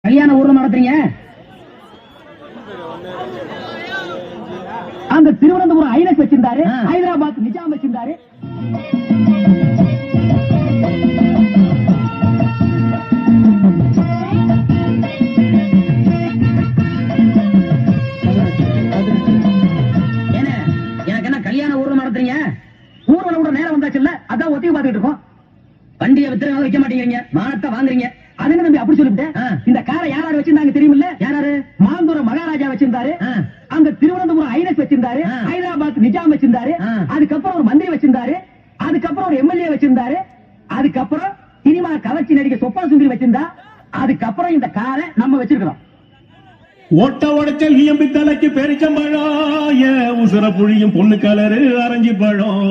கல்யாண ஊர்ல நடத்துறீங்க. அந்த திருவனந்தபுரம் ஐனஸ் வச்சிருந்தாரு, ஹைதராபாத் நிஜாம் வச்சிருந்தாரு. எனக்கு என்ன கல்யாண ஊர்ல நடத்துறீங்க? ஊர்வலம் கூட நேரம் வந்தாச்சுல்ல, அதான் ஒத்திகை பார்த்துட்டு இருக்கோம். வண்டியை வித்து வைக்க மாட்டேங்கிறீங்க, மானத்தை வாங்குறீங்க. அது என்ன தம்பி அப்படி சொல்லிவிட்டேன்? இந்த காரை யாராரு வச்சிருந்தாங்க தெரியுமில்ல? யாராரு? மாந்தூர மகாராஜா வச்சிருந்தாரு, அந்த திருவனந்தபுரம் ஐனஸ் வச்சிருந்தாரு, ஹைதராபாத் நிஜாம் வச்சிருந்தாரு, அதுக்கப்புறம் ஒரு மந்திரி வச்சிருந்தாரு, அதுக்கப்புறம் ஒரு எம்எல்ஏ வச்சிருந்தாரு, அதுக்கப்புறம் சினிமா கவர்ச்சி நடிகை சொப்பன சுந்தரி வச்சிருந்தா, அதுக்கப்புறம் இந்த காரை நம்ம வச்சிருக்கிறோம். ஓட்ட உடைச்சல் இயம்பி தலைக்கு பெரிச்சம்பழம், உசுர புழியும் பொண்ணு கலரு அரைஞ்சி பழம்.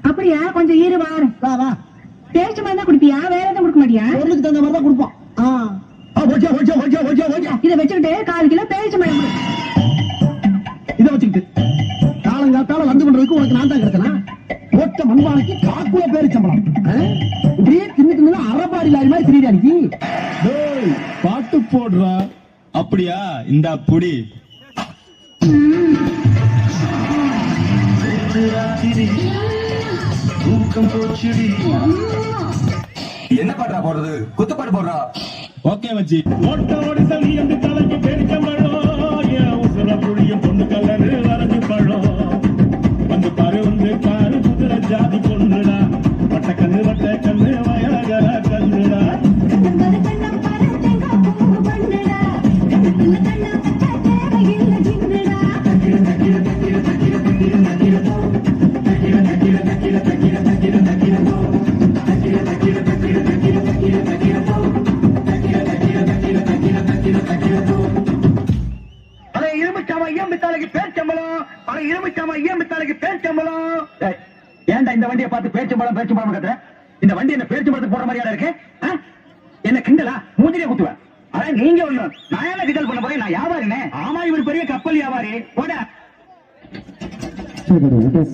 அப்படியா? கொஞ்சம் ஈரு வார பேச்சு மாதிரி தான் குடிப்பியா? வேற எதுவும் கொடுக்க மாட்டியா? பொருளுக்கு தகுந்த மாதிரி தான் கொடுப்போம். இதை வச்சுக்கிட்டு 4 கிலோ பேரிச்சம்பழம் இதை வச்சுக்கிட்டு காலங்காத்தால வந்து பண்றதுக்கு உனக்கு நான் தான் கிடைச்சனா? ஒட்ட மண்பானைக்கு 4 கிலோ பேரிச்சம்பழம் இப்படியே தின்னு தின்னு அரைபாடி லாரி மாதிரி திரியாடிக்கு பாட்டு போடுறா. அப்படியா? இந்த புடி என்ன பாட்டா போடுறது? குத்துப்பாட்டு போடுறா. ஓகே மச்சி. ஓட்ட ஓடிசல் இயம்பி தலைக்கு பெரிச்சம்பழம், உசுர புழியும் பொண்ணு கலரு அரைஞ்சி பழம். வந்து பாரு குதிரை ஜாதி பொண்ணுடா, வட்ட கண்ணு வயலகர கண்ணுடா. ஏன்டா இந்த வண்டியை பார்த்து பேச்சம்பழம் கத்துற? இந்த வண்டி என்ன பேச்சம்பழத்துக்கு போற மாதிரியா இருக்கு? என்ன கிண்டலா? மூஞ்சிலே குத்துவேன். அதான் நீங்க ஒண்ணு, நான் என்ன கிண்டல் பண்ண போறேன்? நான் வியாபாரினே. ஆமா, இவர் பெரிய கப்பல் வியாபாரி. போட